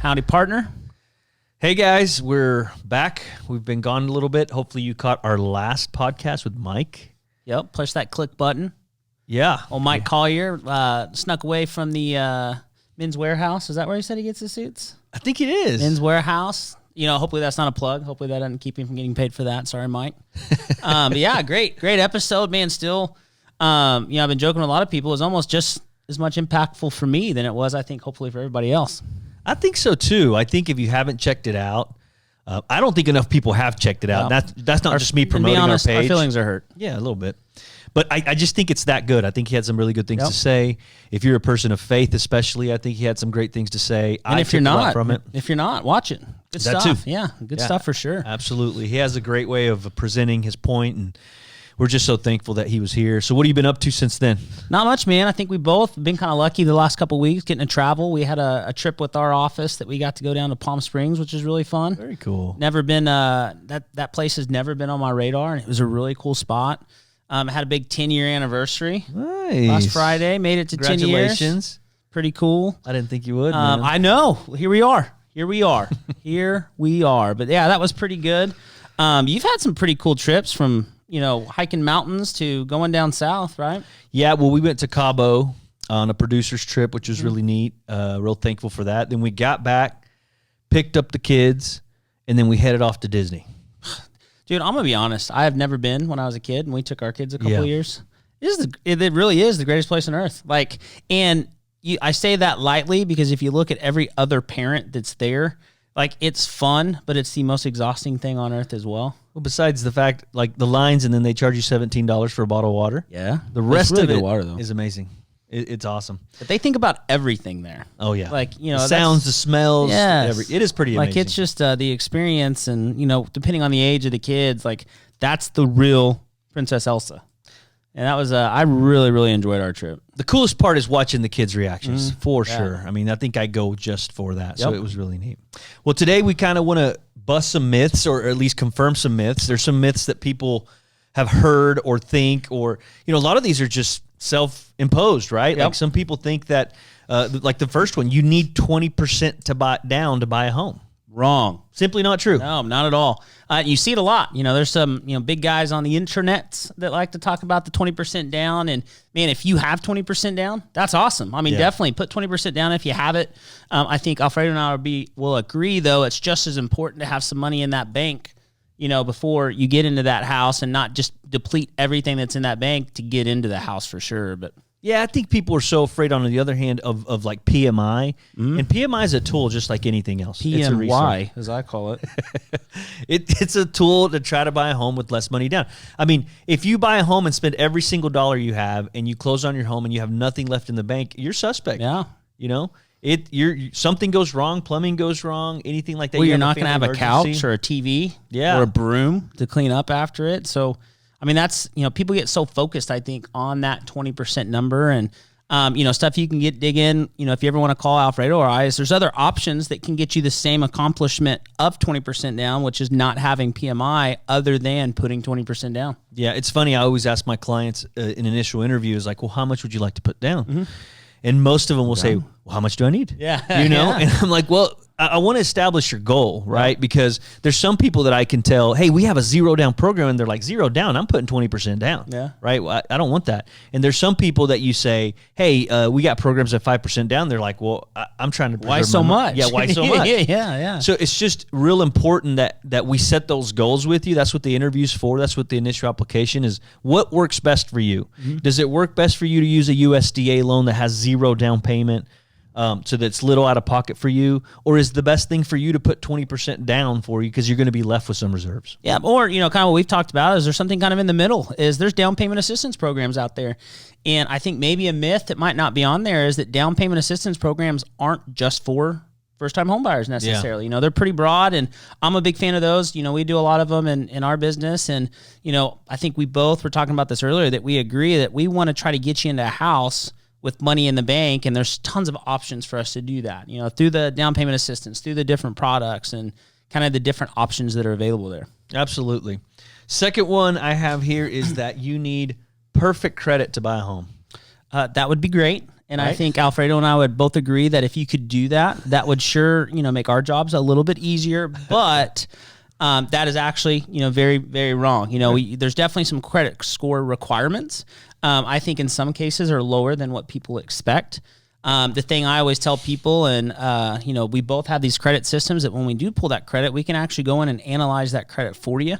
Howdy, partner. Hey, guys, we're back. We've been gone a little bit. Hopefully you caught our last podcast with Mike. Yep, push that click button. Yeah. Well, Mike Collier snuck away from the Men's Warehouse. Is that where he said he gets his suits? I think it is. Men's Warehouse. You know, hopefully that's not a plug. Hopefully that doesn't keep him from getting paid for that. Sorry, Mike. But yeah, great episode, man. Still, I've been joking with a lot of people. It's almost just as much impactful for me than it was, I think, hopefully for everybody else. I think so, too. I think if you haven't checked it out, I don't think enough people have checked it out. No. That's not just me promoting to be honest, our page. Our feelings are hurt. Yeah, a little bit. But I just think it's that good. I think he had some really good things to say. If you're a person of faith especially, I think he had some great things to say. And if you're not, watch it. Good That stuff. too. Yeah, good stuff for sure. Absolutely. He has a great way of presenting his point, and we're just so thankful that he was here. So what have you been up to since then? Not much, man. I think we both been kind of lucky the last couple of weeks getting to travel. We had a trip with our office that we got to go down to Palm Springs, which is really fun. Very cool. Never been that place has never been on my radar, and it was a really cool spot. It had a big 10-year anniversary. Nice. Last Friday, made it to 10 years. Congratulations. Pretty cool. I didn't think you would, man. I know. Here we are. Here we are. But yeah, that was pretty good. You've had some pretty cool trips from, hiking mountains to going down south, right? Yeah, well, we went to Cabo on a producer's trip, which was really neat. Real thankful for that. Then we got back, picked up the kids, and then we headed off to Disney. Dude, I'm going to be honest. I have never been when I was a kid, and we took our kids a couple of years. It really is the greatest place on earth. I say that lightly because if you look at every other parent that's there, it's fun, but it's the most exhausting thing on earth as well. Well, besides the fact, the lines, and then they charge you $17 for a bottle of water. Yeah. The rest really of it water, though. is amazing. It's awesome. But they think about everything there. Oh, yeah. The sounds, the smells. Yes. It is pretty amazing. It's just the experience and, depending on the age of the kids, that's the real Princess Elsa. And that was, I really, really enjoyed our trip. The coolest part is watching the kids' reactions, for sure. I mean, I think I go just for that, so it was really neat. Well, today we kind of want to bust some myths, or at least confirm some myths. There's some myths that people have heard or think, or, a lot of these are just self-imposed, right? Yep. Some people think that, the first one, you need 20% to buy a home. Wrong. Simply not true. No, not at all. You see it a lot. There's some big guys on the internet that like to talk about the 20% down. And man, if you have 20% down, that's awesome. I mean, definitely put 20% down if you have it. I think Alfredo and I will agree, though, it's just as important to have some money in that bank, before you get into that house, and not just deplete everything that's in that bank to get into the house for sure. But yeah, I think people are so afraid, on the other hand, of PMI. And PMI is a tool just like anything else. PMY, as I call it. It's a tool to try to buy a home with less money down. I mean, if you buy a home and spend every single dollar you have, and you close on your home and you have nothing left in the bank, you're suspect. Yeah. Something goes wrong, plumbing goes wrong, anything like that. Well, you're not going to have a couch or a TV or a broom to clean up after it. So, I mean, that's, people get so focused, I think, on that 20% number, and, stuff you can dig in, if you ever want to call Alfredo or I, there's other options that can get you the same accomplishment of 20% down, which is not having PMI, other than putting 20% down. Yeah. It's funny. I always ask my clients in initial interviews, well, how much would you like to put down? Mm-hmm. And most of them will say, well, how much do I need? Yeah. And I'm like, well, I want to establish your goal, right? Because there's some people that I can tell, hey, we have a 0 down program, and they're like, 0 down, I'm putting 20% down. Yeah. Right? Well, I don't want that. And there's some people that you say, hey, we got programs at 5% down. They're like, well, I'm trying to preserve why so much? Yeah, why so much? Yeah. So it's just real important that we set those goals with you. That's what the interview's for. That's what the initial application is. What works best for you? Mm-hmm. Does it work best for you to use a USDA loan that has 0 down payment? So that's little out of pocket for you, or is the best thing for you to put 20% down for you because you're going to be left with some reserves? Yeah, or, kind of what we've talked about is there's something kind of in the middle, is there's down payment assistance programs out there. And I think maybe a myth that might not be on there is that down payment assistance programs aren't just for first-time home buyers necessarily. Yeah. They're pretty broad, and I'm a big fan of those. We do a lot of them in our business, and, I think we both were talking about this earlier, that we agree that we want to try to get you into a house with money in the bank, and there's tons of options for us to do that, through the down payment assistance, through the different products, and kind of the different options that are available there. Absolutely. Second one I have here is that you need perfect credit to buy a home. That would be great. And I think Alfredo and I would both agree that if you could do that, that would sure, make our jobs a little bit easier. But that is actually, very, very wrong. There's definitely some credit score requirements. I think in some cases are lower than what people expect. The thing I always tell people, and we both have these credit systems that when we do pull that credit, we can actually go in and analyze that credit for you.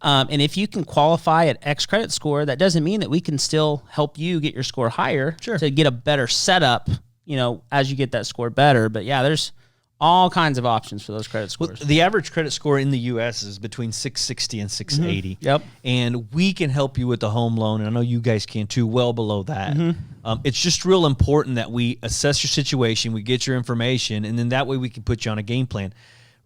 And if you can qualify at X credit score, that doesn't mean that we can still help you get your score higher to get a better setup, as you get that score better. But yeah, there's all kinds of options for those credit scores. Well, the average credit score in the U.S. is between 660 and 680. Yep. And we can help you with the home loan, and I know you guys can too, well below that. It's just real important that we assess your situation, we get your information, and then that way we can put you on a game plan.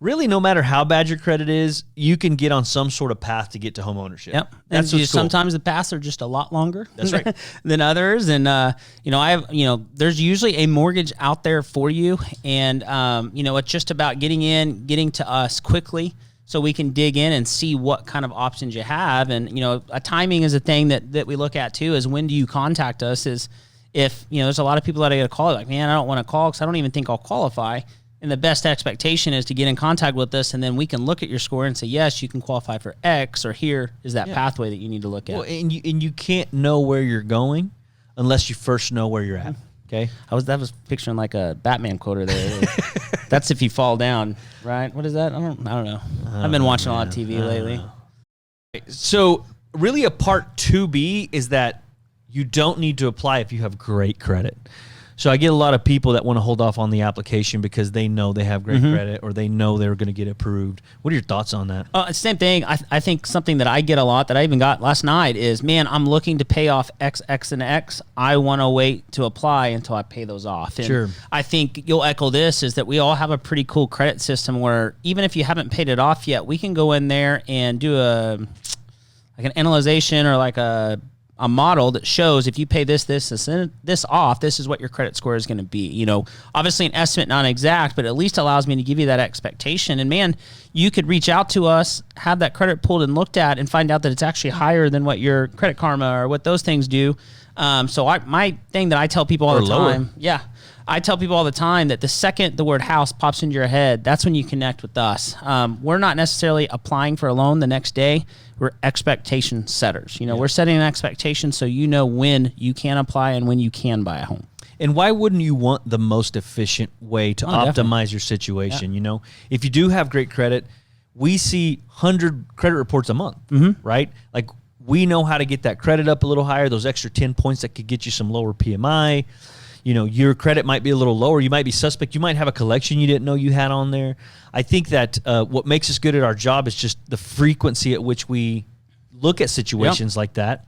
Really, no matter how bad your credit is, you can get on some sort of path to get to home ownership. Yep. That's cool. Sometimes the paths are just a lot longer. That's right. than others. And, there's usually a mortgage out there for you. And, it's just about getting to us quickly so we can dig in and see what kind of options you have. And, a timing is a thing that we look at too, is when do you contact us is if, there's a lot of people that I get a call like, man, I don't want to call because I don't even think I'll qualify. And the best expectation is to get in contact with us, and then we can look at your score and say, yes, you can qualify for X, or here is that pathway that you need to look at. Well, and you can't know where you're going unless you first know where you're at. Okay, I was picturing like a Batman quote there. That's if you fall down, right? What is that? I don't know. I've been watching a lot of TV lately. So really, a part 2B is that you don't need to apply if you have great credit. So I get a lot of people that want to hold off on the application because they know they have great credit or they know they're going to get approved. What are your thoughts on that? Same thing. I think something that I get a lot that I even got last night is, man, I'm looking to pay off X, X, and X. I want to wait to apply until I pay those off. And sure. I think you'll echo this, is that we all have a pretty cool credit system where even if you haven't paid it off yet, we can go in there and do an analyzation or like a model that shows if you pay this off, this is what your credit score is going to be. Obviously an estimate, not exact, but at least allows me to give you that expectation. And man, you could reach out to us, have that credit pulled and looked at, and find out that it's actually higher than what your Credit Karma or what those things do. My thing that I tell people all the time, I tell people all the time that the second the word house pops into your head, that's when you connect with us. We're not necessarily applying for a loan the next day. We're expectation setters. We're setting an expectation so when you can apply and when you can buy a home. And why wouldn't you want the most efficient way to optimize definitely. Your situation? Yeah. If you do have great credit, we see 100 credit reports a month, right? Like, we know how to get that credit up a little higher, those extra 10 points that could get you some lower PMI. Your credit might be a little lower. You might be suspect. You might have a collection you didn't know you had on there. I think that what makes us good at our job is just the frequency at which we look at situations like that.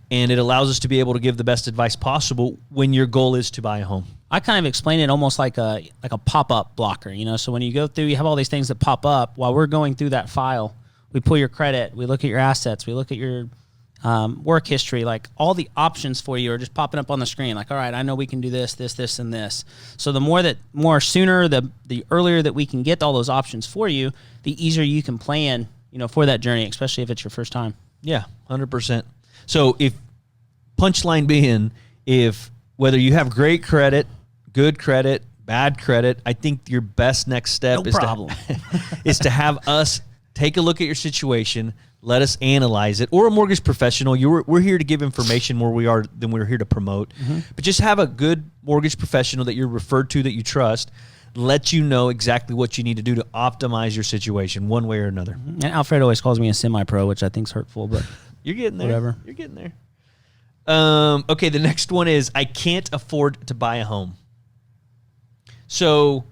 And it allows us to be able to give the best advice possible when your goal is to buy a home. I kind of explain it almost like a pop-up blocker. So when you go through, you have all these things that pop up. While we're going through that file, we pull your credit, we look at your assets, we look at your work history, like all the options for you are just popping up on the screen. Like, all right, I know we can do this, and this. So the more sooner, the earlier that we can get all those options for you, the easier you can plan, for that journey, especially if it's your first time. Yeah, 100%. So if whether you have great credit, good credit, bad credit, I think your best next step is to have us take a look at your situation, let us analyze it, or a mortgage professional. We're here to give information more than we're here to promote. But just have a good mortgage professional that you're referred to, that you trust, let you know exactly what you need to do to optimize your situation one way or another. And Alfredo always calls me a semi-pro, which I think is hurtful, but you're getting there. Whatever. You're getting there. Okay, the next one is I can't afford to buy a home. So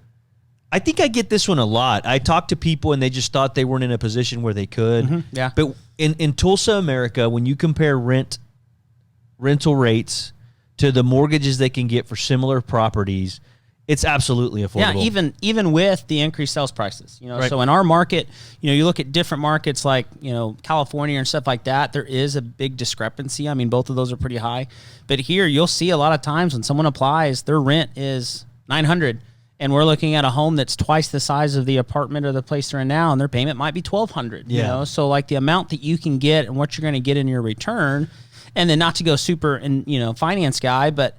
I think I get this one a lot. I talk to people and they just thought they weren't in a position where they could. Yeah. But in Tulsa, America, when you compare rental rates to the mortgages they can get for similar properties, it's absolutely affordable. Yeah, even with the increased sales prices, Right. So in our market, you look at different markets like, California and stuff like that, there is a big discrepancy. I mean, both of those are pretty high. But here you'll see a lot of times when someone applies, their rent is $900 and we're looking at a home that's twice the size of the apartment or the place they're in now, and their payment might be $1,200. Yeah. So like the amount that you can get and what you're going to get in your return, and then not to go super finance guy, but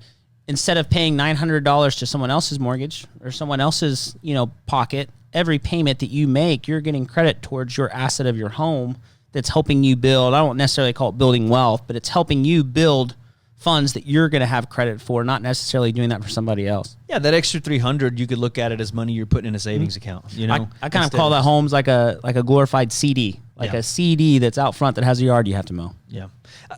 instead of paying $900 to someone else's mortgage or someone else's, pocket, every payment that you make, you're getting credit towards your asset of your home that's helping you build. I don't necessarily call it building wealth, but it's helping you build funds that you're going to have credit for, not necessarily doing that for somebody else. Yeah, that extra $300, you could look at it as money you're putting in a savings account. I kind of call that homes like a glorified CD, a CD that's out front that has a yard you have to mow. Yeah.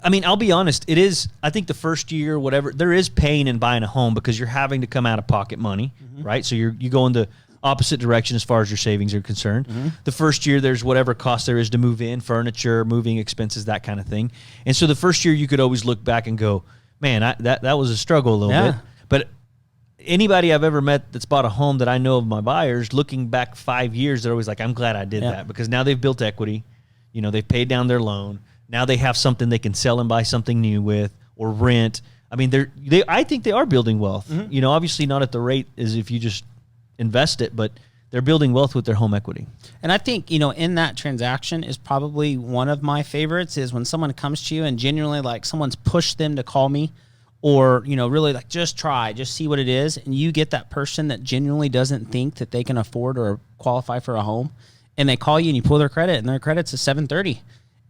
I mean, I'll be honest. It is, I think the first year, whatever, there is pain in buying a home because you're having to come out of pocket money, right? So you go in the opposite direction as far as your savings are concerned. The first year, there's whatever cost there is to move in, furniture, moving expenses, that kind of thing. And so the first year, you could always look back and go, man, that was a struggle a little bit. But anybody I've ever met that's bought a home that I know of my buyers, looking back 5 years, they're always like, I'm glad I did that because now they've built equity. They've paid down their loan. Now they have something they can sell and buy something new with or rent. I mean, I think they are building wealth. Obviously not at the rate as if you just invest it, but they're building wealth with their home equity. And I think, in that transaction is probably one of my favorites is when someone comes to you and genuinely like someone's pushed them to call me or, really like just see what it is. And you get that person that genuinely doesn't think that they can afford or qualify for a home. And they call you and you pull their credit and their credit's a 730.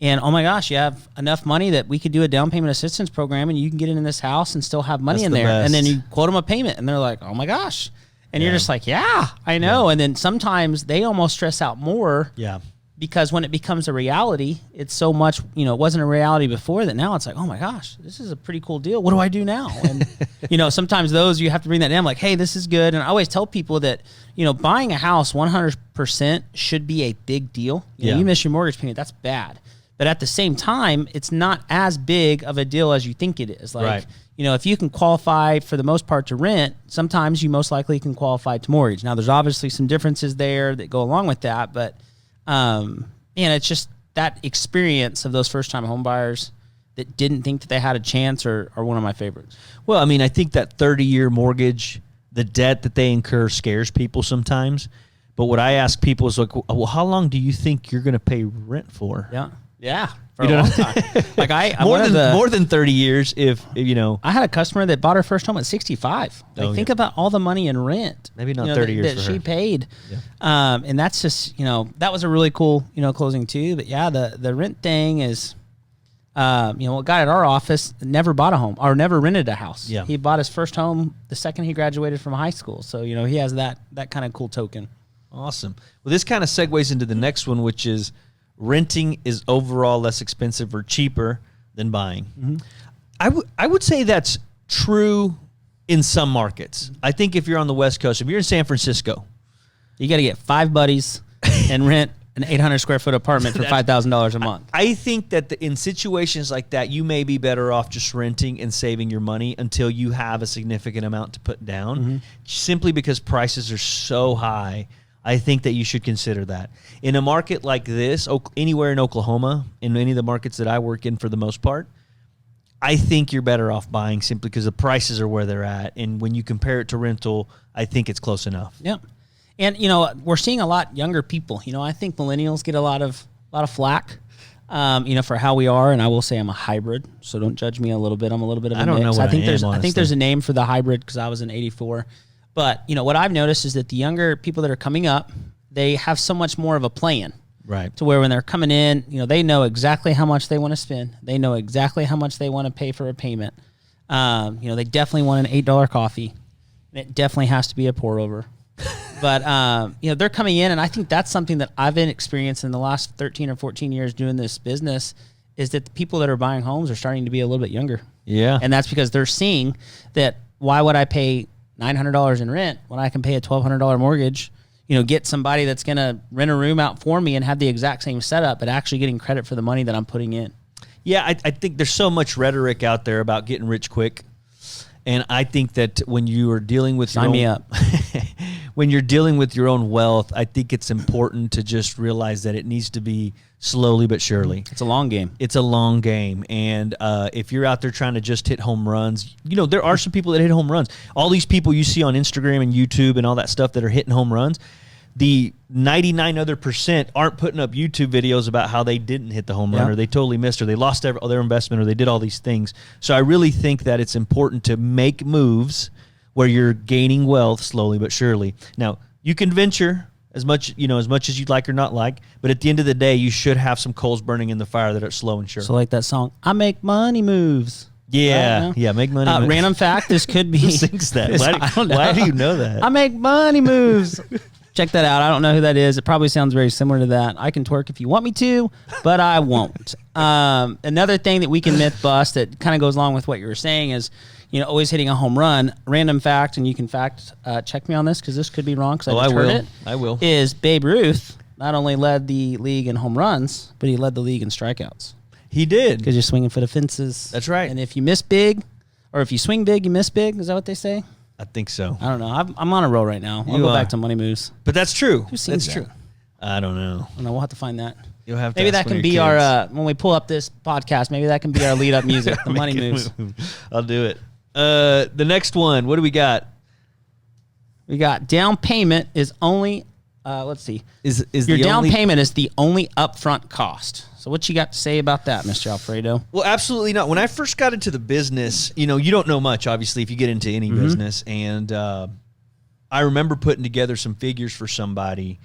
And oh my gosh, you have enough money that we could do a down payment assistance program and you can get into this house and still have money in there. Best. And then you quote them a payment and they're like, oh my gosh. And you're just like, yeah, I know. Yeah. And then sometimes they almost stress out more. Yeah. Because when it becomes a reality, it's so much, it wasn't a reality before that now it's like, oh my gosh, this is a pretty cool deal. What do I do now? And, sometimes those you have to bring that down like, hey, this is good. And I always tell people that, buying a house 100% should be a big deal. You miss your mortgage payment, that's bad. But at the same time, it's not as big of a deal as you think it is. Like, right. If you can qualify for the most part to rent, sometimes you most likely can qualify to mortgage. Now, there's obviously some differences there that go along with that, but it's just that experience of those first-time home buyers that didn't think that they had a chance are one of my favorites. Well, I mean, I think that 30-year mortgage, the debt that they incur scares people sometimes. But what I ask people is like, well, how long do you think you're going to pay rent for? Yeah. For a long time. Like more than 30 years if I had a customer that bought her first home at 65. Think about all the money in rent. Maybe not 30 years that she paid. Yeah. And that's just, that was a really cool, closing too. But yeah, the rent thing is a guy at our office never bought a home or never rented a house. Yeah. He bought his first home the second he graduated from high school. So, he has that kind of cool token. Awesome. Well, this kind of segues into the next one, which is renting is overall less expensive or cheaper than buying. Mm-hmm. I would say that's true in some markets. I think if you're on the West Coast, if you're in San Francisco, you got to get 5 buddies and rent an 800 square foot apartment for $5,000 a month. I think that in situations like that, you may be better off just renting and saving your money until you have a significant amount to put down, simply because prices are so high. I think that you should consider that. In a market like this, anywhere in Oklahoma, in any of the markets that I work in for the most part, I think you're better off buying simply because the prices are where they're at. And when you compare it to rental, I think it's close enough. Yeah. And, we're seeing a lot younger people. I think millennials get a lot of flack, for how we are. And I will say I'm a hybrid, so don't judge me a little bit. I'm a little bit of a mix. I don't know what I think there's a name for the hybrid because I was in 84. But, what I've noticed is that the younger people that are coming up, they have so much more of a plan. Right. To where when they're coming in, they know exactly how much they want to spend. They know exactly how much they want to pay for a payment. They definitely want an $8 coffee. And it definitely has to be a pour over. But, they're coming in, and I think that's something that I've been experiencing in the last 13 or 14 years doing this business is that the people that are buying homes are starting to be a little bit younger. Yeah. And that's because they're seeing that why would I pay $900 in rent when I can pay a $1,200 mortgage, get somebody that's going to rent a room out for me and have the exact same setup, but actually getting credit for the money that I'm putting in. Yeah, I think there's so much rhetoric out there about getting rich quick. And I think that when you are dealing with when you're dealing with your own wealth, I think it's important to just realize that it needs to be slowly but surely. It's a long game. It's a long game. And if you're out there trying to just hit home runs, there are some people that hit home runs. All these people you see on Instagram and YouTube and all that stuff that are hitting home runs, the 99 other percent aren't putting up YouTube videos about how they didn't hit the home run or they totally missed or they lost their investment or they did all these things. So I really think that it's important to make moves where you're gaining wealth slowly but surely. Now, you can venture as much as you'd like or not like, but at the end of the day, you should have some coals burning in the fire that are slow and sure. So like that song, I make money moves. Yeah, right, yeah, make money moves. Random fact, this could be... Who sings that? Why do you know that? I make money moves. Check that out. I don't know who that is. It probably sounds very similar to that. I can twerk if you want me to, but I won't. Another thing that we can myth bust that kind of goes along with what you were saying is, always hitting a home run. Random fact, and you can fact check me on this because this could be wrong because I just heard it. I will. Is Babe Ruth not only led the league in home runs, but he led the league in strikeouts. He did. Because you're swinging for the fences. That's right. And if you miss big, or if you swing big, you miss big. Is that what they say? I think so. I don't know. I'm on a roll right now. I'll go back to money moves. But that's true. Who sings that's that? true. I don't know. We'll have to find that. You'll have to. Maybe that can be our when we pull up this podcast. Maybe that can be our lead up music. The money moves. I'll do it. The next one. What do we got? We got down payment is only. Let's see. Is your down payment is the only upfront cost? So what you got to say about that, Mr. Alfredo? Well, absolutely not. When I first got into the business, you don't know much, obviously, if you get into any business. And I remember putting together some figures for somebody,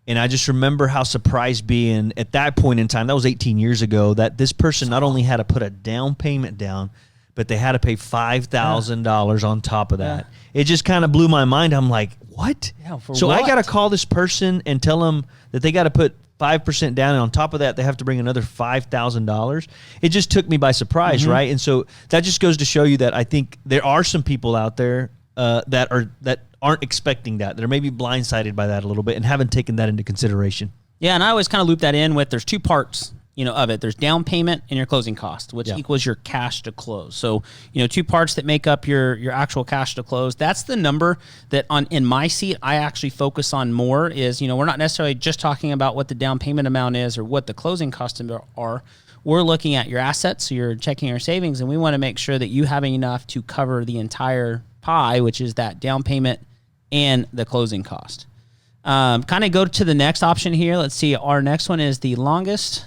and I just remember how surprised being at that point in time, that was 18 years ago, that this person not only had to put a down payment down, but they had to pay $5,000 on top of that. Yeah. It just kind of blew my mind. I'm like, what? Yeah, so what? I got to call this person and tell them that they got to put 5% down, and on top of that, they have to bring another $5,000. It just took me by surprise, right? And so that just goes to show you that I think there are some people out there that aren't expecting that are maybe blindsided by that a little bit and haven't taken that into consideration. Yeah, and I always kind of loop that in with there's two parts. Of it. There's down payment and your closing cost, which equals your cash to close. So, two parts that make up your actual cash to close. That's the number that in my seat, I actually focus on more is, we're not necessarily just talking about what the down payment amount is or what the closing costs are. We're looking at your assets, so you're checking your savings, and we want to make sure that you have enough to cover the entire pie, which is that down payment and the closing cost. Kind of go to the next option here. Let's see. Our next one is the longest...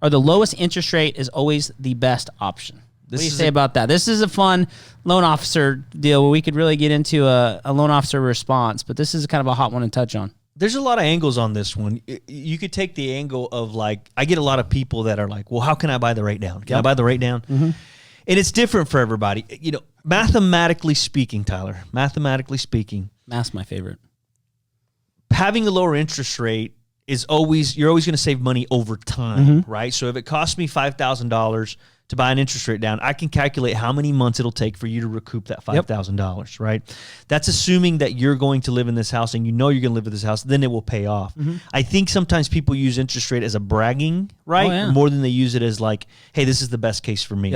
or the lowest interest rate is always the best option. What do you say about that? This is a fun loan officer deal where we could really get into a loan officer response, but this is kind of a hot one to touch on. There's a lot of angles on this one. You could take the angle of I get a lot of people that are like, well, how can I buy the rate down? Can I buy the rate down? Mm-hmm. And it's different for everybody. Mathematically speaking, Tyler, math's my favorite. Having a lower interest rate you're always going to save money over time, right? So if it costs me $5,000 to buy an interest rate down, I can calculate how many months it'll take for you to recoup that $5,000, right? That's assuming that you're going to live in this house and you're going to live in this house, then it will pay off. I think sometimes people use interest rate as a bragging, right? More than they use it as hey, this is the best case for me.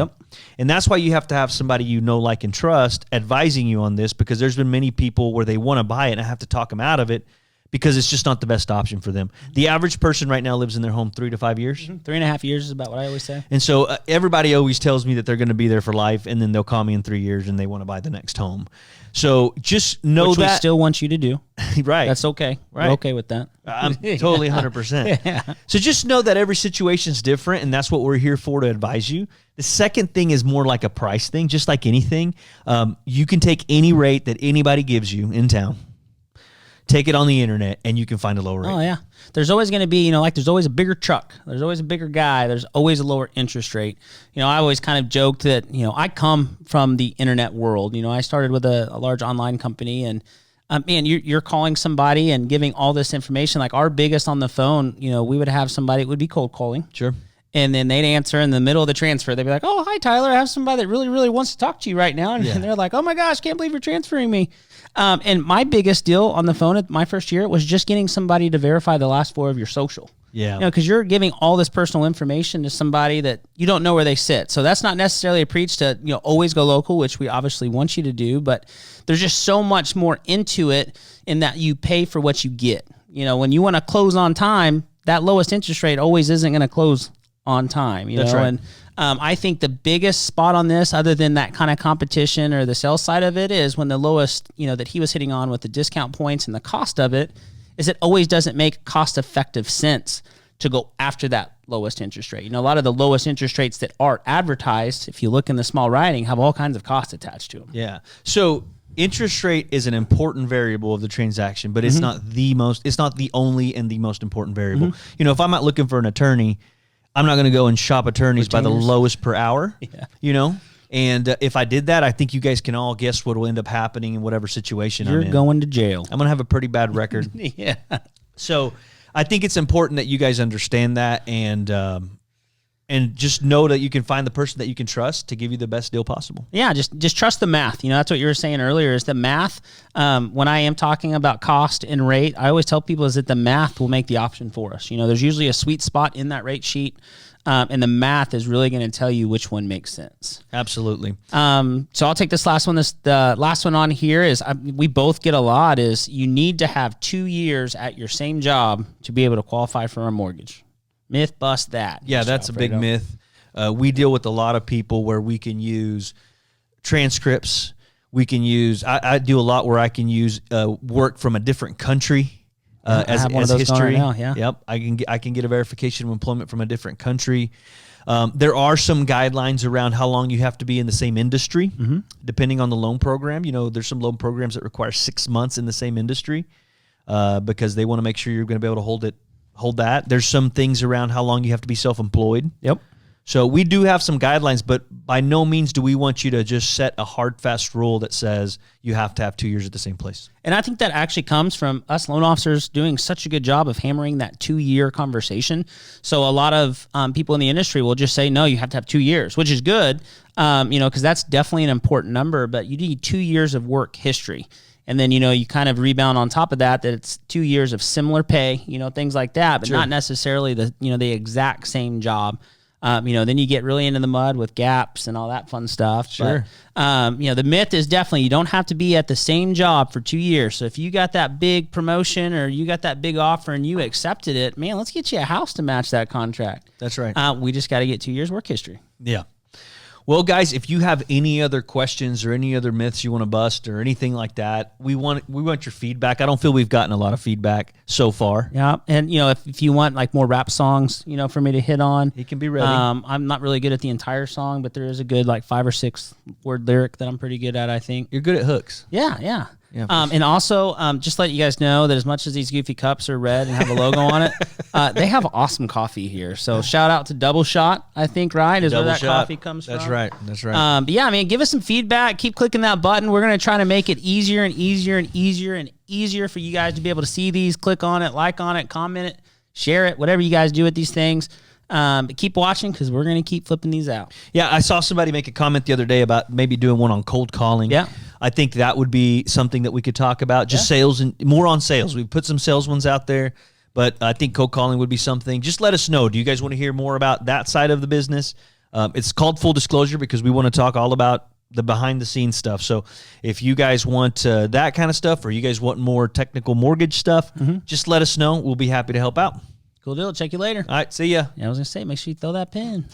And that's why you have to have somebody like, and trust advising you on this, because there's been many people where they want to buy it and I have to talk them out of it, because it's just not the best option for them. The average person right now lives in their home 3 to 5 years. 3.5 years is about what I always say. And so everybody always tells me that they're going to be there for life, and then they'll call me in 3 years and they want to buy the next home. So just know Which that. we still want you to do. Right. That's okay. Right. We're okay with that. I'm totally 100%. So just know that every situation is different, and that's what we're here for, to advise you. The second thing is more like a price thing, just like anything. You can take any rate that anybody gives you in town. Take it on the internet, and you can find a lower rate. Oh, yeah. There's always going to be, there's always a bigger truck. There's always a bigger guy. There's always a lower interest rate. I always kind of joked that, I come from the internet world. I started with a large online company, and, man, you're calling somebody and giving all this information. Like our biggest on the phone, we would have somebody, it would be cold calling. Sure. And then they'd answer in the middle of the transfer. They'd be like, oh, hi, Tyler. I have somebody that really, really wants to talk to you right now. And they're like, oh, my gosh, can't believe you're transferring me. And my biggest deal on the phone at my first year was just getting somebody to verify the last 4 of your social. Yeah. Because you're giving all this personal information to somebody that you don't know where they sit. So that's not necessarily a preach to, always go local, which we obviously want you to do. But there's just so much more into it in that you pay for what you get. When you want to close on time, that lowest interest rate always isn't going to close on time, That's right. And I think the biggest spot on this, other than that kind of competition or the sales side of it, is when the lowest, that he was hitting on with the discount points and the cost of it, is it always doesn't make cost-effective sense to go after that lowest interest rate. You know, a lot of the lowest interest rates that are advertised, if you look in the small writing, have all kinds of costs attached to them. Yeah. So interest rate is an important variable of the transaction, but it's not the only and the most important variable. You know, if I'm not looking for an attorney, I'm not going to go and shop attorneys by the lowest per hour, you know? And if I did that, I think you guys can all guess what will end up happening in whatever situation I'm in. You're going to jail. I'm going to have a pretty bad record. Yeah. So I think it's important that you guys understand that and just know that you can find the person that you can trust to give you the best deal possible. Yeah, just trust the math. You know, that's what you were saying earlier is the math. When I am talking about cost and rate, I always tell people is that the math will make the option for us. You know, there's usually a sweet spot in that rate sheet, and the math is really going to tell you which one makes sense. Absolutely. So I'll take this last one. The last one on here is we both get a lot is you need to have 2 years at your same job to be able to qualify for a mortgage. Myth, bust that. Yeah, that's a big myth. We deal with a lot of people where we can use transcripts. We can use, I do a lot where I can use work from a different country as history. Right now, yeah. Yep, I can get a verification of employment from a different country. There are some guidelines around how long you have to be in the same industry, depending on the loan program. You know, there's some loan programs that require 6 months in the same industry because they want to make sure you're going to be able to hold that. There's some things around how long you have to be self-employed. Yep. So we do have some guidelines, but by no means do we want you to just set a hard, fast rule that says you have to have 2 years at the same place. And I think that actually comes from us loan officers doing such a good job of hammering that 2-year conversation. So a lot of people in the industry will just say, no, you have to have 2 years, which is good, you know, because that's definitely an important number, but you need 2 years of work history. And then, you know, you kind of rebound on top of that it's 2 years of similar pay, you know, things like that, but not necessarily the exact same job. You know, then you get really into the mud with gaps and all that fun stuff. Sure. But, you know, the myth is definitely you don't have to be at the same job for 2 years. So if you got that big promotion or you got that big offer and you accepted it, man, let's get you a house to match that contract. That's right. We just got to get 2 years work history. Yeah. Well, guys, if you have any other questions or any other myths you want to bust or anything like that, we want your feedback. I don't feel we've gotten a lot of feedback so far. Yeah, and you know, if you want like more rap songs, you know, for me to hit on, he can be ready. I'm not really good at the entire song, but there is a good like 5 or 6 word lyric that I'm pretty good at. I think you're good at hooks. Yeah. And also, just let you guys know that as much as these goofy cups are red and have a logo on it, they have awesome coffee here. So shout out to Double Shot, I think, right? Is Double where that Shot. coffee comes That's from. right. That's right. But yeah, I mean, give us some feedback. Keep clicking that button. We're going to try to make it easier and easier and easier and easier for you guys to be able to see these, click on it, like on it, comment it, share it, whatever you guys do with these things. But keep watching because we're going to keep flipping these out. Yeah, I saw somebody make a comment the other day about maybe doing one on cold calling. Yeah. I think that would be something that we could talk about. Just sales and more on sales. We put some sales ones out there, but I think cold calling would be something. Just let us know. Do you guys want to hear more about that side of the business? It's called Full Disclosure because we want to talk all about the behind the scenes stuff. So if you guys want that kind of stuff or you guys want more technical mortgage stuff, just let us know. We'll be happy to help out. Cool deal. Check you later. All right. See ya. Yeah, I was going to say, make sure you throw that pin.